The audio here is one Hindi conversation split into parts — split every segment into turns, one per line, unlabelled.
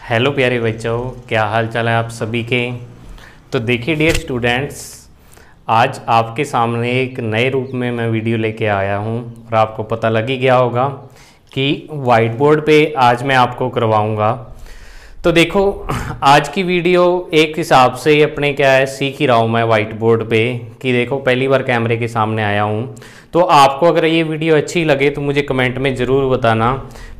हेलो प्यारे बच्चों, क्या हाल चाल है आप सभी के। तो देखिए डियर स्टूडेंट्स, आज आपके सामने एक नए रूप में मैं वीडियो लेके आया हूँ और आपको पता लग ही गया होगा कि वाइट बोर्ड पे आज मैं आपको करवाऊँगा। तो देखो आज की वीडियो एक हिसाब से अपने क्या है सीख ही रहा हूँ मैं वाइट बोर्ड पे कि देखो पहली बार कैमरे के सामने आया हूँ। तो आपको अगर ये वीडियो अच्छी लगे तो मुझे कमेंट में ज़रूर बताना।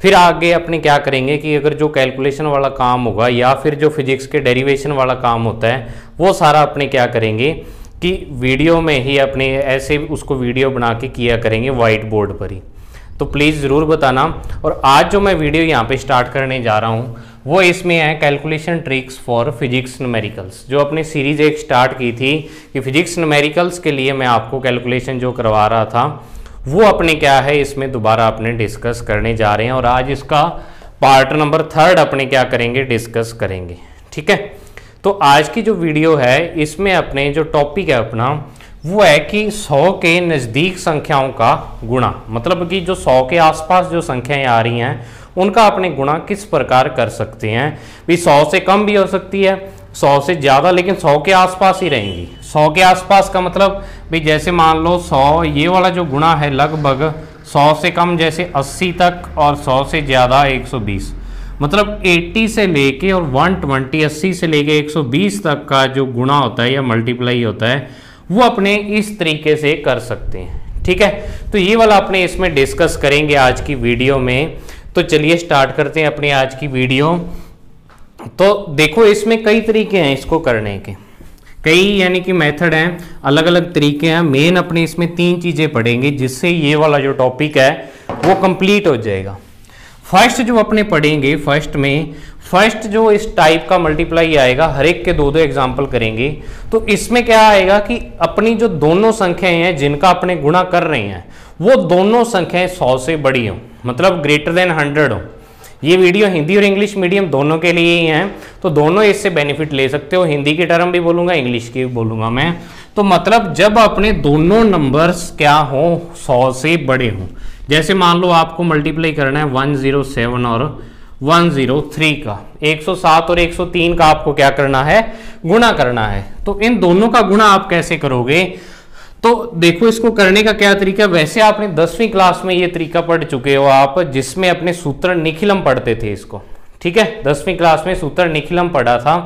फिर आगे अपने क्या करेंगे कि अगर जो कैलकुलेशन वाला काम होगा या फिर जो फिजिक्स के डेरिवेशन वाला काम होता है वो सारा अपने क्या करेंगे कि वीडियो में ही अपने ऐसे उसको वीडियो बना के किया करेंगे वाइट बोर्ड पर ही। तो प्लीज़ ज़रूर बताना। और आज जो मैं वीडियो यहाँ पे स्टार्ट करने जा रहा हूँ वो इसमें है calculation tricks for physics numericals. जो अपनी सीरीज़ एक स्टार्ट की थी कि फिजिक्स न्यूमेरिकल्स के लिए मैं आपको कैलकुलेशन जो करवा रहा था वो अपने क्या है इसमें दोबारा अपने डिस्कस करने जा रहे हैं। और आज इसका पार्ट नंबर 3 अपने क्या करेंगे डिस्कस करेंगे, ठीक है। तो आज की जो वीडियो है इसमें अपने जो टॉपिक है अपना वो है कि 100 के नज़दीक संख्याओं का गुणा, मतलब कि जो 100 के आसपास जो संख्याएं आ रही हैं उनका अपने गुणा किस प्रकार कर सकते हैं। भी 100 से कम भी हो सकती है, 100 से ज़्यादा, लेकिन 100 के आसपास ही रहेंगी। 100 के आसपास का मतलब भी जैसे मान लो 100 ये वाला जो गुणा है लगभग 100 से कम जैसे 80 तक और 100 से ज़्यादा 120, मतलब 80 से लेके और 120 80 से लेके 120 तक का जो गुणा होता है या मल्टीप्लाई होता है वो अपने इस तरीके से कर सकते हैं, ठीक है। तो ये वाला अपने इसमें डिस्कस करेंगे आज की वीडियो में। तो चलिए स्टार्ट करते हैं अपनी आज की वीडियो। तो देखो इसमें कई तरीके हैं इसको करने के, कई यानी कि मेथड हैं, अलग अलग तरीके हैं। मेन अपने इसमें 3 चीज़ें पढ़ेंगे जिससे ये वाला जो टॉपिक है वो कंप्लीट हो जाएगा। फर्स्ट जो अपने पढ़ेंगे फर्स्ट जो इस टाइप का मल्टीप्लाई आएगा, हर एक के 2-2 एग्जाम्पल करेंगे। तो इसमें क्या आएगा कि अपनी जो दोनों संख्याएं हैं जिनका अपने गुणा कर रहे हैं वो दोनों संख्याएं 100 से बड़ी हों, मतलब ग्रेटर देन 100 हो। ये वीडियो हिंदी और इंग्लिश मीडियम दोनों के लिए ही है, तो दोनों इससे बेनिफिट ले सकते हो। हिंदी की टर्म भी बोलूँगा, इंग्लिश की भी बोलूँगा मैं। तो मतलब जब अपने दोनों नंबर्स क्या हो 100 से बड़े हों, जैसे मान लो आपको मल्टीप्लाई करना है 107 और 103 का, 107 और 103 का आपको क्या करना है गुणा करना है। तो इन दोनों का गुणा आप कैसे करोगे, तो देखो इसको करने का क्या तरीका। वैसे आपने 10वीं क्लास में ये तरीका पढ़ चुके हो आप, जिसमें अपने सूत्र निखिलम पढ़ते थे इसको, ठीक है। 10वीं क्लास में सूत्र निखिलम पढ़ा था,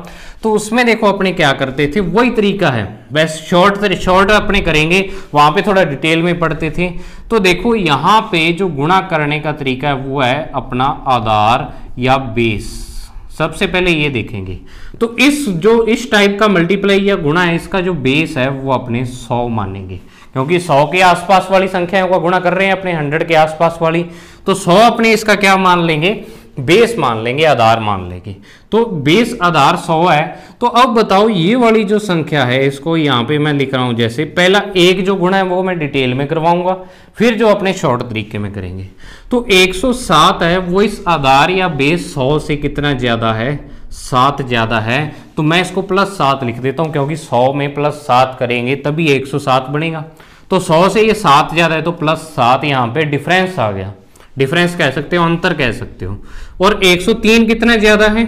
तो उसमें देखो अपने क्या करते थे वही तरीका है, बस शॉर्ट अपने करेंगे, वहां पे थोड़ा डिटेल में पढ़ते थे। तो देखो यहाँ पे जो गुणा करने का तरीका है वो है अपना आधार या बेस। सबसे पहले ये देखेंगे तो इस टाइप का मल्टीप्लाई या गुणा है, इसका जो बेस है वो अपने 100 मानेंगे, क्योंकि 100 के आसपास वाली संख्याओं का गुणा कर रहे हैं अपने 100 के आसपास वाली। तो 100 अपने इसका क्या मान लेंगे, बेस मान लेंगे, आधार मान लेंगे। तो बेस आधार 100 है। तो अब बताओ ये वाली जो संख्या है इसको यहाँ पे मैं लिख रहा हूं, जैसे पहला एक जो गुणा है वो मैं डिटेल में करवाऊंगा, फिर जो अपने शॉर्ट तरीके में करेंगे। तो 107 है वो इस आधार या बेस 100 से कितना ज्यादा है, 7 ज्यादा है। तो मैं इसको +7 लिख देता हूं, क्योंकि 100 में +7 करेंगे तभी 107 बनेगा। तो 100 से ये 7 ज्यादा है तो +7 यहाँ पे डिफरेंस आ गया, डिफरेंस कह सकते हो, अंतर कह सकते हो। और 103 कितना ज्यादा है,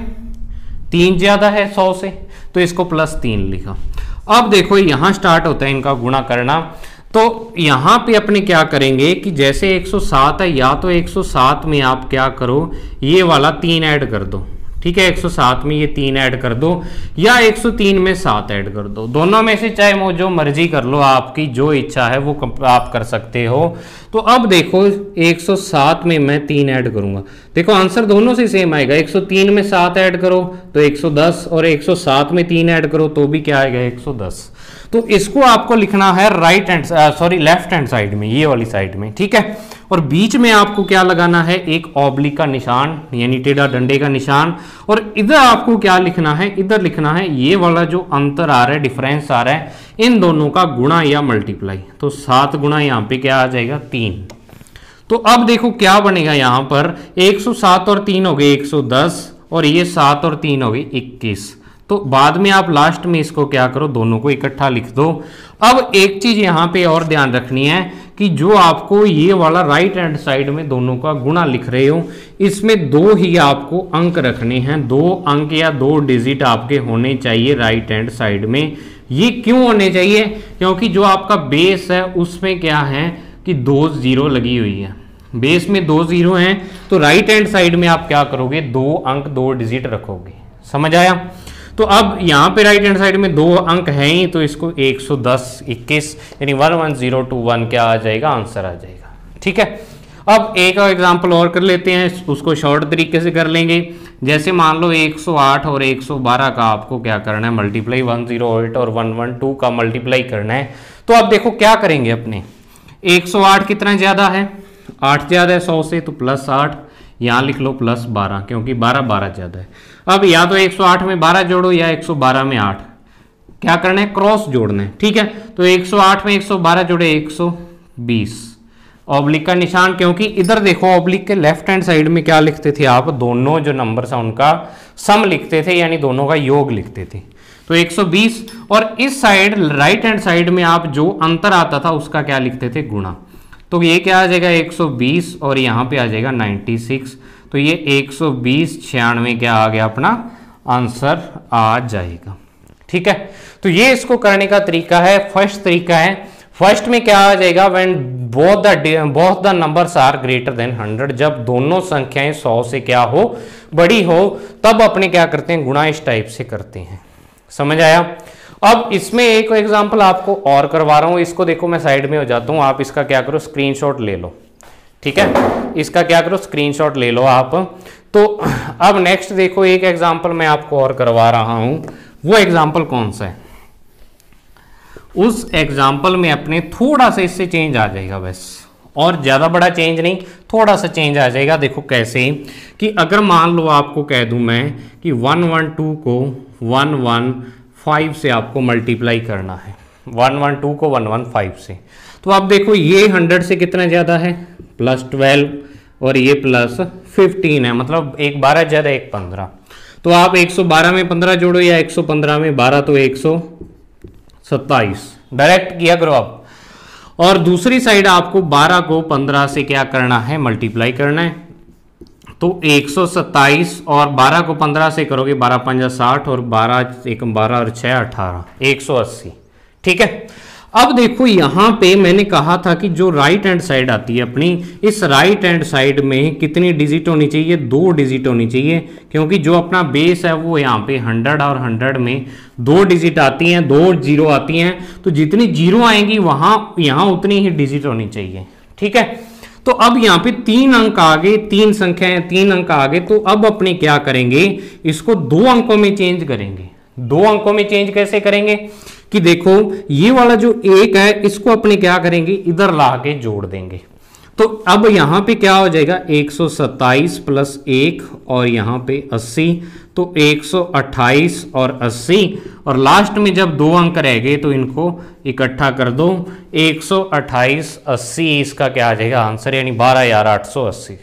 3 ज्यादा है 100 से, तो इसको +3 लिखा। अब देखो यहां स्टार्ट होता है इनका गुणा करना। तो यहां पे अपने क्या करेंगे कि जैसे 107 है, या तो 107 में आप क्या करो ये वाला 3 ऐड कर दो, ठीक है। 107 में ये 3 ऐड कर दो, या 103 में 7 ऐड कर दो, दोनों में से चाहे वो जो मर्जी कर लो, आपकी जो इच्छा है वो आप कर सकते हो। तो अब देखो 107 में मैं 3 ऐड करूंगा, देखो आंसर दोनों से सेम आएगा। 103 में 7 ऐड करो तो 110, और 107 में 3 ऐड करो तो भी क्या आएगा 110। तो इसको आपको लिखना है लेफ्ट हैंड साइड में, ये वाली साइड में, ठीक है। और बीच में आपको क्या लगाना है, एक ऑब्लिक का निशान यानी टेढ़ा डंडे का निशान। और इधर आपको क्या लिखना है, इधर लिखना है ये वाला जो अंतर आ रहा है, डिफरेंस आ रहा है, इन दोनों का गुणा या मल्टीप्लाई। तो 7 गुणा यहाँ पे क्या आ जाएगा 3। तो अब देखो क्या बनेगा यहाँ पर, 107 और 3 हो गए 110, और ये 7 और 3 हो गए 21। तो बाद में आप लास्ट में इसको क्या करो, दोनों को इकट्ठा लिख दो। अब एक चीज यहां पे और ध्यान रखनी है कि जो आपको ये वाला राइट हैंड साइड में दोनों का गुणा लिख रहे हो, इसमें दो ही आपको अंक रखने हैं, दो अंक या दो डिजिट आपके होने चाहिए राइट हैंड साइड में। ये क्यों होने चाहिए? क्योंकि जो आपका बेस है उसमें क्या है कि 2 जीरो लगी हुई है, बेस में 2 जीरो हैं, तो राइट हैंड साइड में आप क्या करोगे, 2 अंक 2 डिजिट रखोगे। समझ आया? तो अब यहाँ पे राइट हैंड साइड में 2 अंक हैं ही, तो इसको 110 21 यानी 11021 क्या आ जाएगा, आंसर आ जाएगा। ठीक है, अब एक और एग्जांपल और कर लेते हैं, उसको शॉर्ट तरीके से कर लेंगे। जैसे मान लो 108 और 112 का आपको क्या करना है, मल्टीप्लाई 108 और 112 का मल्टीप्लाई करना है। तो अब देखो क्या करेंगे, अपने 108 कितना ज्यादा है, 8 ज्यादा है 100 से, तो +8, यहाँ लिख लो +12, क्योंकि 12 ज्यादा है। अब या तो 108 में 12 जोड़ो या 112 में 8, क्या करना है, क्रॉस जोड़ना है। ठीक है, तो 108 में 112 जोड़े 120, ऑब्लिक का निशान, क्योंकि इधर देखो ऑब्लिक के लेफ्ट हैंड साइड में क्या लिखते थे आप, दोनों जो नंबर्स हैं उनका सम लिखते थे, यानी दोनों का योग लिखते थे, तो 120। और इस साइड राइट हैंड साइड में आप जो अंतर आता था उसका क्या लिखते थे, गुणा। तो ये क्या आ जाएगा 120 और यहाँ पे आ जाएगा 96, तो ये 120 96 क्या आ गया, अपना आंसर आ जाएगा। ठीक है, तो ये इसको करने का तरीका है। फर्स्ट तरीका है, फर्स्ट में क्या आ जाएगा, when both the numbers are greater than 100, जब दोनों संख्याएं 100 से क्या हो, बड़ी हो, तब अपने क्या करते हैं, गुणा इस टाइप से करते हैं। समझ आया? अब इसमें एक एग्जांपल आपको और करवा रहा हूं, इसको देखो मैं साइड में हो जाता हूं, आप इसका क्या करो, स्क्रीनशॉट ले लो। ठीक है, इसका क्या करो, स्क्रीनशॉट ले लो आप। तो अब नेक्स्ट देखो, एक एग्जांपल मैं आपको और करवा रहा हूं, वो एग्जांपल कौन सा है, उस एग्जांपल में अपने थोड़ा सा इससे चेंज आ जाएगा बस, और ज्यादा बड़ा चेंज नहीं, थोड़ा सा चेंज आ जाएगा। देखो कैसे, कि अगर मान लो आपको कह दूं मैं कि 112 को 115 से आपको मल्टीप्लाई करना है, 112 को 115 से, तो आप देखो ये 100 से कितना ज्यादा है, +12, और ये +15 है, मतलब एक 12 ज्यादा एक 15, तो आप 112 में 15 जोड़ो या 115 में 12, तो 127 डायरेक्ट किया करो आप। और दूसरी साइड आपको 12 को 15 से क्या करना है, मल्टीप्लाई करना है, तो 127 और 12 को 15 से करोगे, 12 5 60 और 12 1 12 और 6 18, 180। ठीक है, अब देखो यहां पे मैंने कहा था कि जो राइट हैंड साइड आती है अपनी, इस राइट हैंड साइड में कितनी डिजिट होनी चाहिए, 2 डिजिट होनी चाहिए, क्योंकि जो अपना बेस है वो यहाँ पे 100 और 100 में 2 डिजिट आती हैं, 2 जीरो आती हैं, तो जितनी जीरो आएंगी वहां यहाँ उतनी ही डिजिट होनी चाहिए। ठीक है, तो अब यहाँ पे 3 अंक आ गए, 3 संख्याएं 3 अंक आ गए, तो अब अपने क्या करेंगे, इसको 2 अंकों में चेंज करेंगे। 2 अंकों में चेंज कैसे करेंगे, कि देखो ये वाला जो 1 है इसको अपने क्या करेंगे, इधर ला के जोड़ देंगे, तो अब यहां पे क्या हो जाएगा, 127 + 1 और यहां पे 80, तो 128 और 80, और लास्ट में जब 2 अंक रह गए तो इनको इकट्ठा कर दो, 128 80 इसका क्या आ जाएगा आंसर, यानी 12880।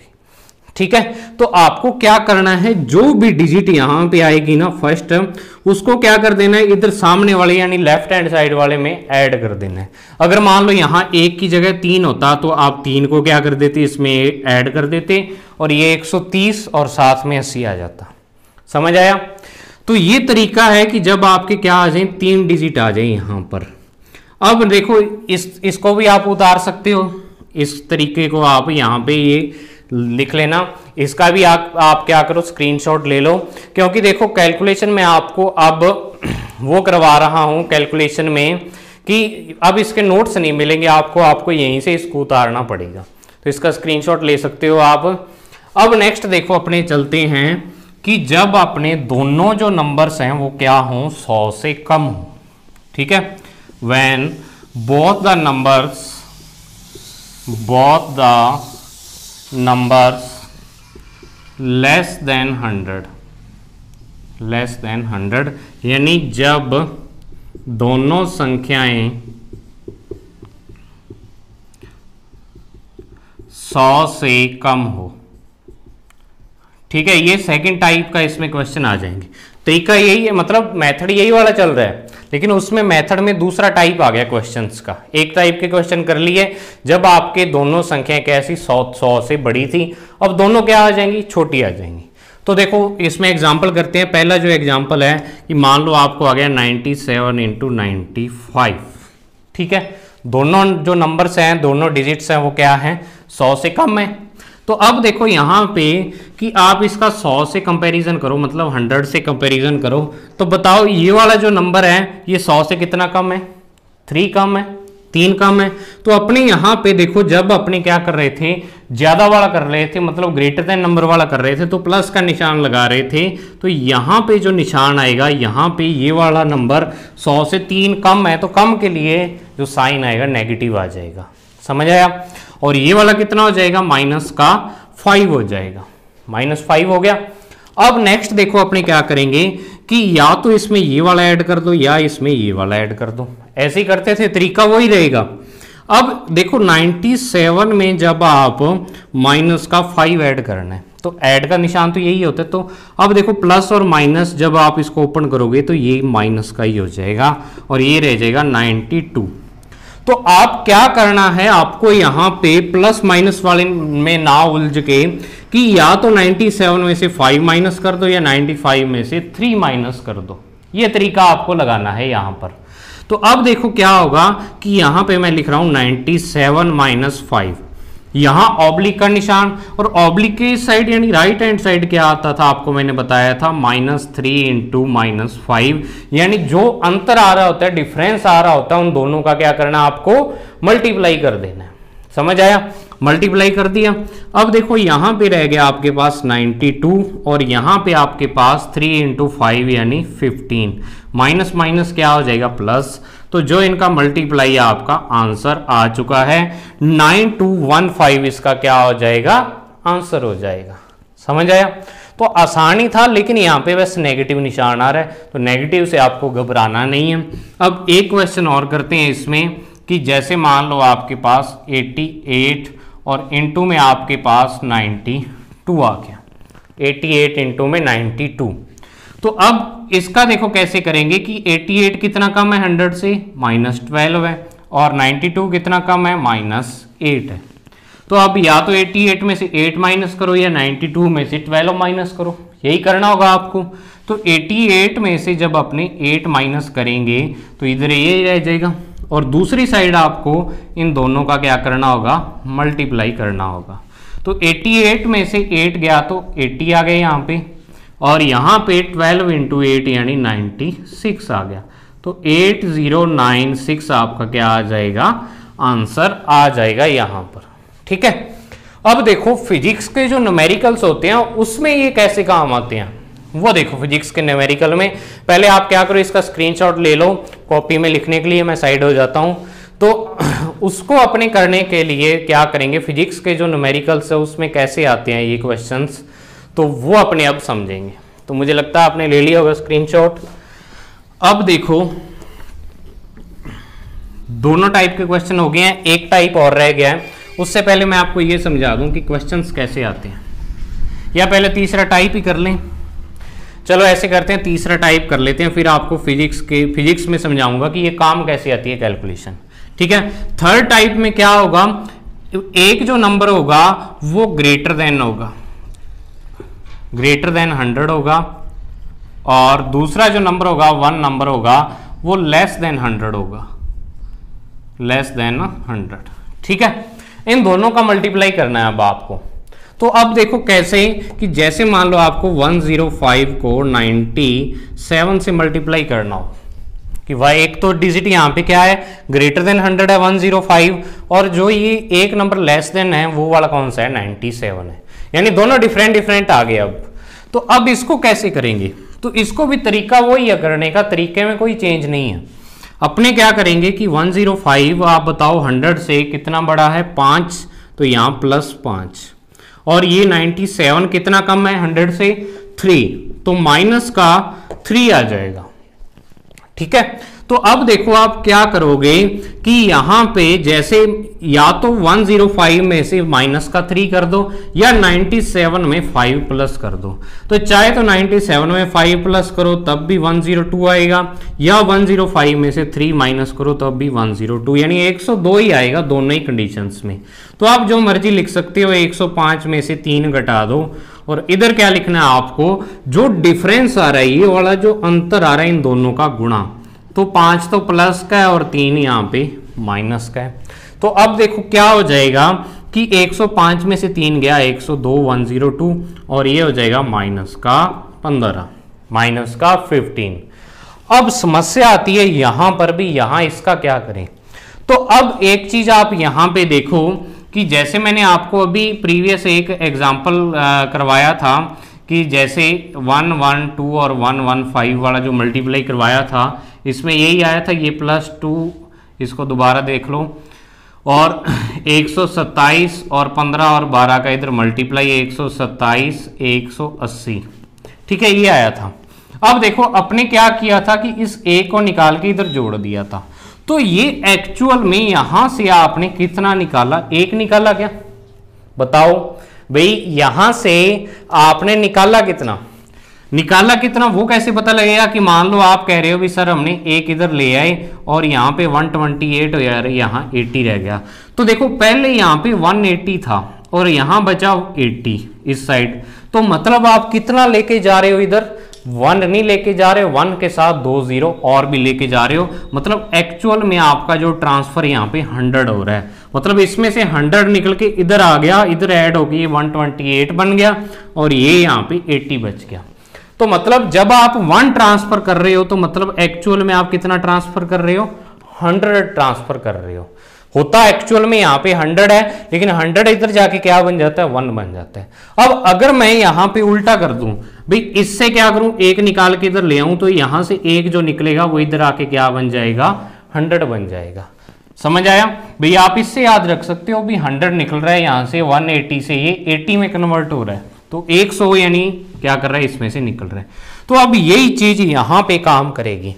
ठीक है, तो आपको क्या करना है, जो भी डिजिट यहां पे आएगी ना फर्स्ट, उसको क्या कर देना है, इधर सामने वाले यानी लेफ्ट हैंड साइड वाले में ऐड कर देना है। अगर मान लो यहां 1 की जगह 3 होता तो आप 3 को क्या कर देते, इसमें ऐड कर देते, और ये 130 और साथ में 80 आ जाता। समझ आया? तो ये तरीका है कि जब आपके क्या आ जाए, 3 डिजिट आ जाए यहां पर। अब देखो इसको भी आप उतार सकते हो, इस तरीके को आप यहां पे ये लिख लेना, इसका भी आप क्या करो, स्क्रीनशॉट ले लो, क्योंकि देखो कैलकुलेशन में आपको अब वो करवा रहा हूं कैलकुलेशन में, कि अब इसके नोट्स नहीं मिलेंगे आपको यहीं से इसको उतारना पड़ेगा, तो इसका स्क्रीनशॉट ले सकते हो आप। अब नेक्स्ट देखो अपने चलते हैं कि जब अपने दोनों जो नंबर्स हैं वो क्या हों, 100 से कम हो। ठीक है, when both the numbers less than 100, यानी जब दोनों संख्याएं 100 से कम हो। ठीक है, ये सेकंड टाइप का इसमें क्वेश्चन आ जाएंगे। तरीका यही है, मतलब मेथड यही वाला चल रहा है, लेकिन उसमें मेथड में दूसरा टाइप आ गया क्वेश्चंस का। एक टाइप के क्वेश्चन कर लिए जब आपके दोनों संख्याएं कैसी 100 से बड़ी थी, अब दोनों क्या आ जाएंगी, छोटी आ जाएंगी। तो देखो इसमें एग्जाम्पल करते हैं। पहला जो एग्जाम्पल है कि मान लो आपको आ गया 97 इंटू 95, ठीक है। दोनों जो नंबर्स हैं, दोनों डिजिट्स हैं, वो क्या है, 100 से कम है। तो अब देखो यहाँ पे कि आप इसका 100 से कंपैरिजन करो, मतलब 100 से कंपैरिजन करो, तो बताओ ये वाला जो नंबर है ये 100 से कितना कम है, 3 कम है, 3 कम है। तो अपने यहाँ पे देखो जब अपने क्या कर रहे थे, ज्यादा वाला कर रहे थे, मतलब ग्रेटर देन नंबर वाला कर रहे थे, तो प्लस का निशान लगा रहे थे। तो यहाँ पे जो निशान आएगा, यहाँ पे ये वाला नंबर 100 से 3 कम है, तो कम के लिए जो साइन आएगा नेगेटिव आ जाएगा, समझ आया। और ये वाला कितना हो जाएगा, -5 हो जाएगा, -5 हो गया। अब नेक्स्ट देखो अपने क्या करेंगे कि या तो इसमें ये वाला ऐड कर दो या इसमें ये वाला ऐड कर दो, ऐसे ही करते थे, तरीका वही रहेगा। अब देखो 97 में जब आप -5 ऐड करना है तो ऐड का निशान तो यही होता है। तो अब देखो प्लस और माइनस जब आप इसको ओपन करोगे तो ये माइनस का ही हो जाएगा और ये रह जाएगा 92। तो आप क्या करना है, आपको यहां पे प्लस माइनस वाले में ना उलझ के कि या तो 97 में से 5 माइनस कर दो या 95 में से 3 माइनस कर दो, ये तरीका आपको लगाना है यहां पर। तो अब देखो क्या होगा कि यहां पे मैं लिख रहा हूं 97 - 5, यहां ऑब्लिक का निशान, और ऑब्लिक के साइड यानी राइट हैंड साइड क्या आता था आपको मैंने बताया था, -3 इंटू -5, यानी जो अंतर आ रहा होता है, डिफरेंस आ रहा होता है, उन दोनों का क्या करना है, आपको मल्टीप्लाई कर देना है, समझ आया। मल्टीप्लाई कर दिया। अब देखो यहां पे रह गया आपके पास 92 और यहां पे आपके पास 3 इंटू 5 यानी 15, माइनस माइनस क्या हो जाएगा, प्लस। तो जो इनका मल्टीप्लाई है आपका आंसर आ चुका है, 9215 इसका क्या हो जाएगा, आंसर हो जाएगा, समझ आया। तो आसानी था, लेकिन यहाँ पे बस नेगेटिव निशान आ रहा है, तो नेगेटिव से आपको घबराना नहीं है। अब एक क्वेश्चन और करते हैं इसमें कि जैसे मान लो आपके पास 88 और इंटू में आपके पास 92 आ गया, 88 इंटू में 92। तो अब इसका देखो कैसे करेंगे कि 88 कितना कम है 100 से, -12 है, और 92 कितना कम है, -8 है। तो अब या तो 88 में से 8 माइनस करो या 92 में से 12 माइनस करो, यही करना होगा आपको। तो 88 में से जब अपने 8 माइनस करेंगे तो इधर ये रह जाएगा, और दूसरी साइड आपको इन दोनों का क्या करना होगा, मल्टीप्लाई करना होगा। तो 88 में से 8 गया तो 80 आ गए यहाँ पे, और यहाँ पे 12 इंटू 8 यानी 96 आ गया। तो 8096 आपका क्या आ जाएगा, आंसर आ जाएगा यहाँ पर, ठीक है। अब देखो फिजिक्स के जो न्यूमेरिकल्स होते हैं उसमें ये कैसे काम आते हैं, वो देखो। फिजिक्स के न्यूमेरिकल में पहले आप क्या करो, इसका स्क्रीनशॉट ले लो कॉपी में लिखने के लिए, मैं साइड हो जाता हूं। तो उसको अपने करने के लिए क्या करेंगे, फिजिक्स के जो न्यूमेरिकल्स है उसमें कैसे आते हैं ये क्वेश्चंस, तो वो अपने अब समझेंगे। तो मुझे लगता है आपने ले लिया होगा स्क्रीनशॉट। अब देखो दोनों टाइप के क्वेश्चन हो गए हैं, एक टाइप और रह गया है। उससे पहले मैं आपको ये समझा दूं कि क्वेश्चंस कैसे आते हैं, या पहले तीसरा टाइप ही कर लें। चलो ऐसे करते हैं, तीसरा टाइप कर लेते हैं, फिर आपको फिजिक्स में समझाऊंगा कि ये काम कैसे आती है कैलकुलेशन, ठीक है। थर्ड टाइप में क्या होगा, एक जो नंबर होगा वो ग्रेटर देन होगा, ग्रेटर देन 100 होगा, और दूसरा जो नंबर होगा 1 नंबर होगा वो लेस देन 100 होगा, लेस देन 100, ठीक है। इन दोनों का मल्टीप्लाई करना है अब आपको। तो अब देखो कैसे, कि जैसे मान लो आपको 105 को 97 से मल्टीप्लाई करना हो, कि वह एक तो डिजिट यहाँ पे क्या है, ग्रेटर देन 100 है 105, और जो ये एक नंबर लेस देन है वो वाला कौन सा है, 97 है, यानी दोनों डिफरेंट डिफरेंट आ गए। अब तो अब इसको कैसे करेंगे, तो इसको भी तरीका वही है करने का, तरीके में कोई चेंज नहीं है। अपने क्या करेंगे कि 105 आप बताओ 100 से कितना बड़ा है, 5, तो यहाँ +5, और ये 97 कितना कम है 100 से, 3, तो माइनस का 3 आ जाएगा, ठीक है। तो तो अब देखो आप क्या करोगे कि यहां पे जैसे या तो 105 में से माइनस का 3 कर दो या 97 में 5 प्लस कर दो। तो चाहे तो 97 में 5 प्लस करो तब भी 102 आएगा, या 105 में से 3 माइनस करो तब भी 102, यानी 102 ही आएगा दोनों ही कंडीशंस में। तो आप जो मर्जी लिख सकते हो, 105 में से 3 घटा दो और इधर क्या लिखना है आपको, जो डिफरेंस आ रहा है ये वाला जो अंतर आ रहा है इन दोनों का गुणा। तो 5 तो प्लस का है और 3 यहाँ पे माइनस का है। तो अब देखो क्या हो जाएगा कि 105 में से 3 गया 102, 102 और ये हो जाएगा माइनस का 15, माइनस का 15। अब समस्या आती है यहां पर भी, यहां इसका क्या करें। तो अब एक चीज आप यहां पे देखो कि जैसे मैंने आपको अभी प्रीवियस एक एग्जांपल करवाया था कि जैसे 112 और 115 वाला जो मल्टीप्लाई करवाया था, इसमें यही आया था, ये +2, इसको दोबारा देख लो, और 127 और 15 और 12 का इधर मल्टीप्लाई 127, 180, ठीक है, ये आया था। अब देखो अपने क्या किया था कि इस a को निकाल के इधर जोड़ दिया था। तो ये एक्चुअल में यहां से आपने कितना निकाला, 1 निकाला क्या, बताओ भाई। यहां से आपने निकाला कितना, वो कैसे पता लगेगा कि मान लो आप कह रहे हो भी सर हमने 1 इधर ले आए और यहाँ पे 128 हो यार, यहाँ 80 रह गया। तो देखो पहले यहाँ पे 180 था और यहाँ बचा 80 इस साइड। तो मतलब आप कितना लेके जा रहे हो, इधर 1 नहीं लेके जा रहे हो, 1 के साथ 2 0 और भी लेके जा रहे हो। मतलब एक्चुअल में आपका जो ट्रांसफर यहाँ पे 100 हो रहा है। मतलब इसमें से 100 निकल के इधर आ गया, इधर ऐड हो गई 128 बन गया और ये यहाँ पे 80 बच गया। तो मतलब जब आप 1 ट्रांसफर कर रहे हो तो मतलब एक्चुअल में आप कितना ट्रांसफर कर रहे हो, 100 ट्रांसफर कर रहे हो। होता एक्चुअल में यहाँ पे 100 है, लेकिन 100 इधर जाके क्या बन जाता है, 1 बन जाता है। अब अगर मैं यहाँ पे उल्टा कर दूं भाई, इससे क्या करूं, 1 निकाल के इधर ले आऊं तो यहां से 1 जो निकलेगा वो इधर आके क्या बन जाएगा, 100 बन जाएगा। समझ आया भाई। आप इससे याद रख सकते हो भी 100 निकल रहा है यहां से, 180 से ये 80 में कन्वर्ट हो रहा है, तो 100 यानी क्या कर रहा है, इसमें से निकल रहा है। तो अब यही चीज यहां पे काम करेगी।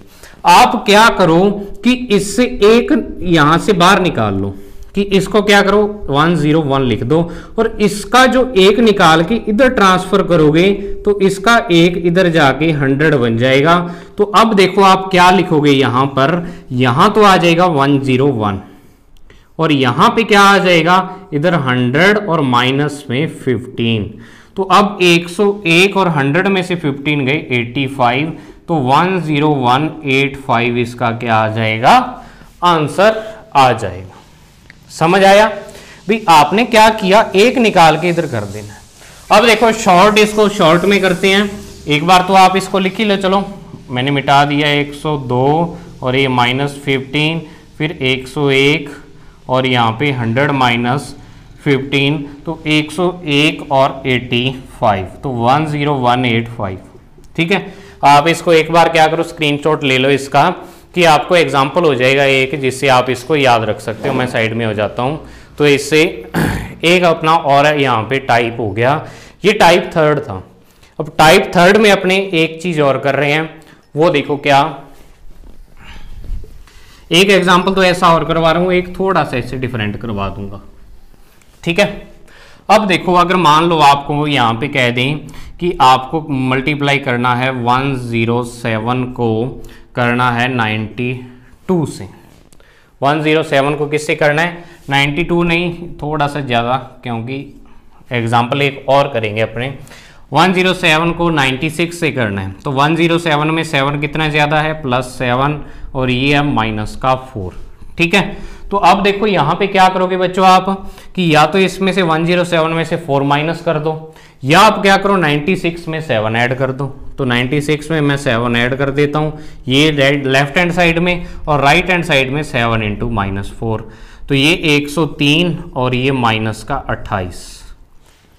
आप क्या करो कि इससे 1 यहां से बाहर निकाल लो, कि इसको क्या करो 101 लिख दो और इसका जो 1 निकाल के इधर ट्रांसफर करोगे तो इसका 1 इधर जाके 100 बन जाएगा। तो अब देखो आप क्या लिखोगे यहां पर, यहां तो आ जाएगा 101 और यहां पे क्या आ जाएगा, इधर 100 और माइनस में 15। तो अब 101 और 100 में से 15 गए 85, तो 10185 इसका क्या आ जाएगा, आंसर आ जाएगा। समझ आया भी। आपने क्या किया, 1 निकाल के इधर कर देना। अब देखो शॉर्ट, इसको शॉर्ट में करते हैं। एक बार तो आप इसको लिख ही लो, चलो मैंने मिटा दिया 102 और ये -15, फिर 101 और यहाँ पे 100 माइनस 15, तो 101 और 85, तो 10185। ठीक है, आप इसको एक बार क्या करो, स्क्रीनशॉट ले लो इसका, कि आपको एग्जाम्पल हो जाएगा एक, जिससे आप इसको याद रख सकते हो। मैं साइड में हो जाता हूँ, तो इससे एक अपना और यहाँ पे टाइप हो गया, ये टाइप 3 था। अब टाइप 3 में अपने एक चीज और कर रहे हैं, वो देखो क्या, एक एग्जाम्पल तो ऐसा और करवा रहा हूँ, एक थोड़ा सा इससे डिफरेंट करवा दूंगा। ठीक है, अब देखो अगर मान लो आपको यहाँ पे कह दें कि आपको मल्टीप्लाई करना है 107 को करना है 92 से। 107 को किससे करना है, 92 नहीं, थोड़ा सा ज़्यादा, क्योंकि एग्जाम्पल एक और करेंगे अपने। 107 को 96 से करना है, तो 107 में 7 कितना ज़्यादा है, +7 और ये है -4। ठीक है, तो अब देखो यहाँ पे क्या करोगे बच्चों आप, कि या तो इसमें से 107 में से 4 माइनस कर दो, या आप क्या करो 96 में 7 ऐड कर दो। तो 96 में मैं 7 ऐड कर देता हूँ, ये लेफ्ट हैंड साइड में, और राइट हैंड साइड में 7 × -4, तो ये 103 और ये -28,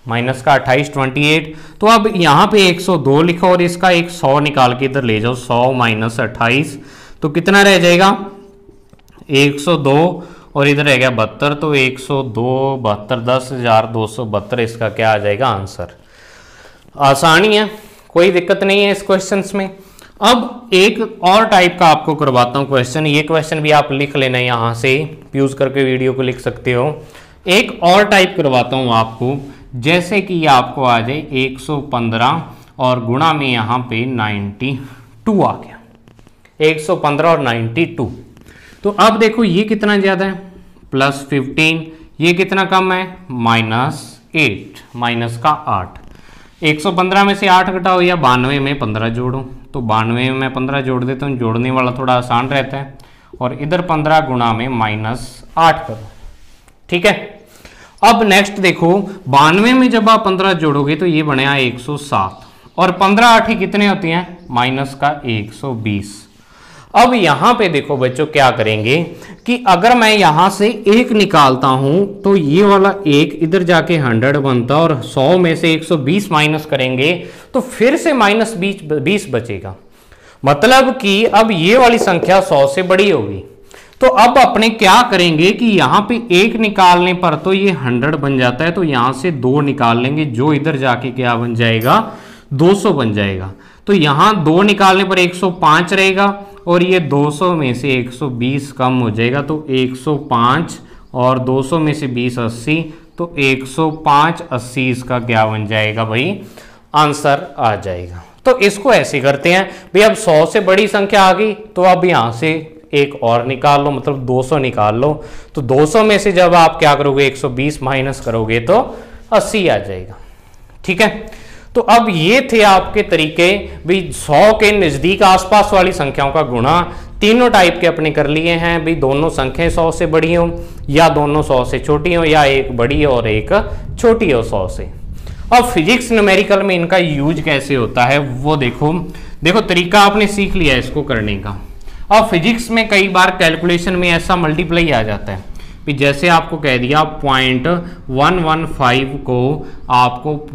-28। तो अब यहाँ पे 102 लिखो और इसका एक 100 निकाल के इधर ले जाओ, 100 - 28, तो कितना रह जाएगा 102 और इधर रह गया 72, तो 102 72 10,272 इसका क्या आ जाएगा आंसर। आसानी है, कोई दिक्कत नहीं है इस क्वेश्चंस में। अब एक और टाइप का आपको करवाता हूं क्वेश्चन, ये क्वेश्चन भी आप लिख लेना, यहां से यूज करके वीडियो को लिख सकते हो। एक और टाइप करवाता हूं आपको, जैसे कि ये आपको आ जाए 115 और गुणा में यहां पे 92 आ गया, 115 और 92। तो अब देखो ये कितना ज्यादा है, +15, ये कितना कम है, -8, माइनस का 8। 115 में से 8 घटाओ या 92 में 15 जोड़ो, तो 92 में मैं 15 जोड़ देता हूँ, जोड़ने वाला थोड़ा आसान रहता है। और इधर 15 गुणा में -8 करो, ठीक है। अब नेक्स्ट देखो 92 में जब आप 15 जोड़ोगे तो ये बनेगा 107 और 15 8 कितने होती हैं, -120। अब यहां पे देखो बच्चों क्या करेंगे कि अगर मैं यहां से 1 निकालता हूं तो ये वाला 1 इधर जाके 100 बनता और 100 में से 120 माइनस करेंगे तो फिर से -20 बचेगा। मतलब कि अब ये वाली संख्या 100 से बड़ी होगी। तो अब अपने क्या करेंगे कि यहां पे 1 निकालने पर तो ये 100 बन जाता है, तो यहां से 2 निकाल लेंगे, जो इधर जाके क्या बन जाएगा, 200 बन जाएगा। तो यहां 2 निकालने पर 105 रहेगा और ये 200 में से 120 कम हो जाएगा, तो 105 और 200 में से 20 80, तो 105 80 इसका क्या बन जाएगा भाई, आंसर आ जाएगा। तो इसको ऐसे करते हैं भाई, अब 100 से बड़ी संख्या आ गई तो अब यहां से एक और निकाल लो, मतलब 200 निकाल लो। तो 200 में से जब आप क्या करोगे, 120 माइनस करोगे तो 80 आ जाएगा, ठीक है। तो अब ये थे आपके तरीके भी 100 के नजदीक आसपास वाली संख्याओं का गुणा। तीनों टाइप के अपने कर लिए हैं भी, दोनों संख्याएं 100 से बड़ी हो या दोनों 100 से छोटी हो या एक बड़ी और एक छोटी हो 100 से। अब फिजिक्स न्यूमेरिकल में इनका यूज कैसे होता है वो देखो तरीका आपने सीख लिया इसको करने का। अब फिजिक्स में कई बार कैलकुलेशन में ऐसा मल्टीप्लाई आ जाता है कि जैसे आपको कह दिया 0.115 को आपको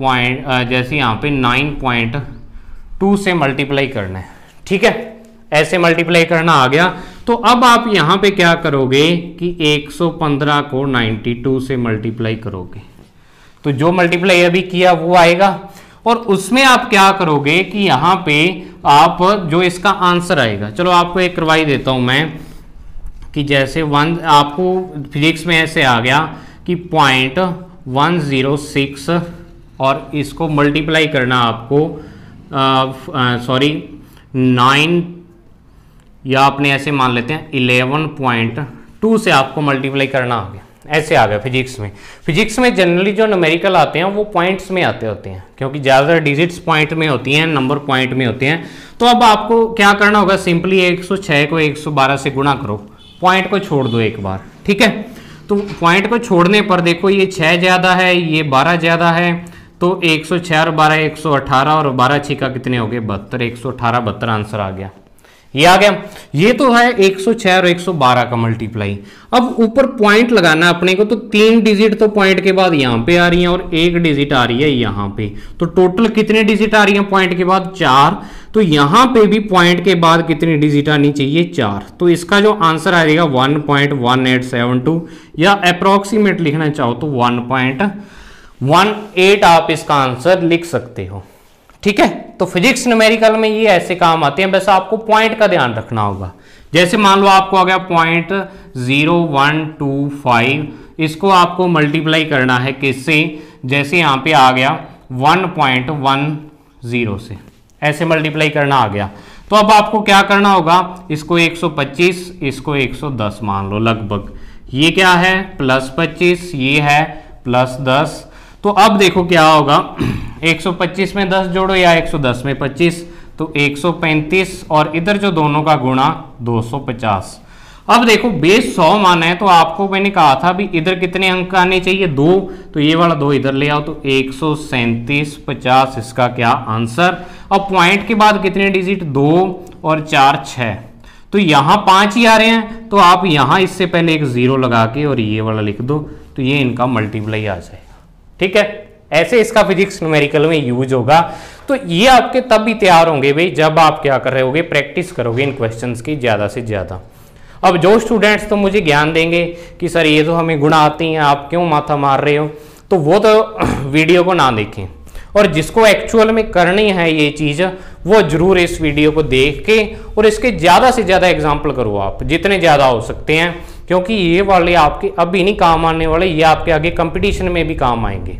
जैसे यहाँ पे 9.2 से मल्टीप्लाई करना है, ठीक है, ऐसे मल्टीप्लाई करना आ गया। तो अब आप यहाँ पे क्या करोगे कि 115 को 92 से मल्टीप्लाई करोगे, तो जो मल्टीप्लाई अभी किया वो आएगा। और उसमें आप क्या करोगे कि यहाँ पे आप जो इसका आंसर आएगा, चलो आपको एक करवाई देता हूं मैं कि जैसे आपको फिजिक्स में ऐसे आ गया कि 0.106 और इसको मल्टीप्लाई करना आपको 9 या आपने ऐसे मान लेते हैं 11.2 से आपको मल्टीप्लाई करना आ गया, ऐसे आ गया फिजिक्स में। फिजिक्स में जनरली जो न्यूमेरिकल आते हैं वो पॉइंट्स में आते होते हैं, क्योंकि ज़्यादातर डिजिट्स पॉइंट में होती हैं, नंबर पॉइंट में होते हैं। तो अब आपको क्या करना होगा, सिंपली 106 को 112 से गुणा करो, पॉइंट को छोड़ दो एक बार, ठीक है। तो पॉइंट को छोड़ने पर देखो ये 6 ज़्यादा है, ये 12 ज़्यादा है, तो 106 और 12 118 और 12 6 का कितने हो गए, 72, 118 72 आंसर आ गया, ये आ गया। ये तो है 106 और 112 का मल्टीप्लाई। अब ऊपर पॉइंट लगाना अपने को, तो 3 डिजिट तो पॉइंट के बाद यहां पे आ रही हैं और 1 डिजिट आ रही है यहां पे, तो टोटल कितने डिजिट आ रही हैं पॉइंट के बाद, 4। तो यहां पे भी पॉइंट के बाद कितनी डिजिट आनी चाहिए, 4। तो इसका जो आंसर आएगा 1.1872 या अप्रोक्सीमेट लिखना चाहो तो 1.18 आप इसका आंसर लिख सकते हो, ठीक है। तो फिजिक्स न्यूमेरिकल में ये ऐसे काम आते हैं, बस आपको पॉइंट का ध्यान रखना होगा। जैसे मान लो आपको आ गया 0.0125, इसको आपको मल्टीप्लाई करना है किससे, जैसे यहां पे आ गया 1.10 से, ऐसे मल्टीप्लाई करना आ गया। तो अब आपको क्या करना होगा, इसको 125 इसको 110 मान लो लगभग, ये क्या है +25, ये है +10। तो अब देखो क्या होगा, 125 में 10 जोड़ो या 110 में 25, तो 135 और इधर जो दोनों का गुणा 250। अब देखो बेस 100 माना है, तो आपको मैंने कहा था भी इधर कितने अंक आने चाहिए, 2, तो ये वाला 2 इधर ले आओ, तो 137 50 इसका क्या आंसर। अब पॉइंट के बाद कितने डिजिट, 2 और 4 6, तो यहां 5 ही आ रहे हैं, तो आप यहां इससे पहले एक 0 लगा के और ये वाला लिख दो, तो ये इनका मल्टीप्लाई आ जाएगा, ठीक है। ऐसे इसका फिजिक्स न्यूमेरिकल में यूज होगा। तो ये आपके तब भी तैयार होंगे भाई जब आप क्या कर रहे होगे, प्रैक्टिस करोगे इन क्वेश्चंस की ज़्यादा से ज़्यादा। अब जो स्टूडेंट्स तो मुझे ज्ञान देंगे कि सर ये तो हमें गुणा आती हैं, आप क्यों माथा मार रहे हो, तो वो तो वीडियो को ना देखें, और जिसको एक्चुअल में करनी है ये चीज़, वो जरूर इस वीडियो को देख के और इसके ज़्यादा से ज़्यादा एग्जाम्पल करो आप, जितने ज़्यादा हो सकते हैं, क्योंकि ये वाले आपके अभी नहीं काम आने वाले, ये आपके आगे कंपटीशन में भी काम आएंगे।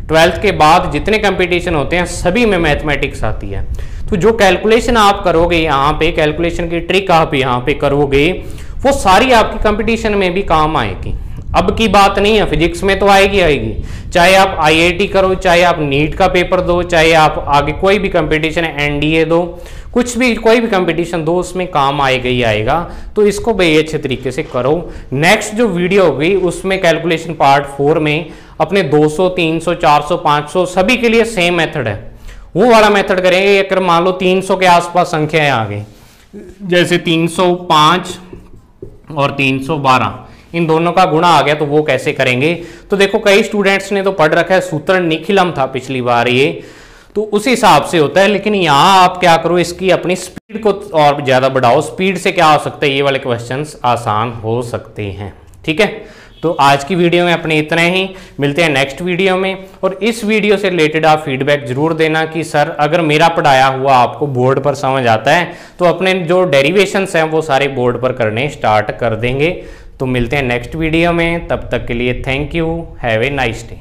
12th के बाद जितने कंपटीशन होते हैं सभी में मैथमेटिक्स आती है। तो जो कैलकुलेशन आप करोगे यहाँ पे, कैलकुलेशन की ट्रिक आप यहाँ पे करोगे, वो सारी आपकी कंपटीशन में भी काम आएगी। अब की बात नहीं है, फिजिक्स में तो आएगी आएगी, चाहे आप IIT करो, चाहे आप नीट का पेपर दो, चाहे आप आगे कोई भी कंपटीशन NDA दो, कुछ भी कोई भी कंपटीशन दो, उसमें काम आएगा ही आएगा। तो इसको भाई अच्छे तरीके से करो। नेक्स्ट जो वीडियो होगी उसमें कैलकुलेशन पार्ट 4 में अपने 200, 300, 400, 500 सभी के लिए सेम मेथड है, वो वाला मेथड करेंगे। अगर मान लो 300 के आसपास संख्याएं आ गई, जैसे 305 और 312, इन दोनों का गुणा आ गया, तो वो कैसे करेंगे। तो देखो कई स्टूडेंट्स ने तो पढ़ रखा है, सूत्र निखिलम था पिछली बार ये, तो उस हिसाब से होता है। लेकिन यहाँ आप क्या करो, इसकी अपनी स्पीड को और ज़्यादा बढ़ाओ। स्पीड से क्या हो सकता है, ये वाले क्वेश्चंस आसान हो सकते हैं। ठीक है, तो आज की वीडियो में अपने इतना ही, मिलते हैं नेक्स्ट वीडियो में। और इस वीडियो से रिलेटेड आप फीडबैक जरूर देना कि सर अगर मेरा पढ़ाया हुआ आपको बोर्ड पर समझ आता है तो अपने जो डेरिवेशंस हैं वो सारे बोर्ड पर करने स्टार्ट कर देंगे। तो मिलते हैं नेक्स्ट वीडियो में, तब तक के लिए thank you, have a nice day.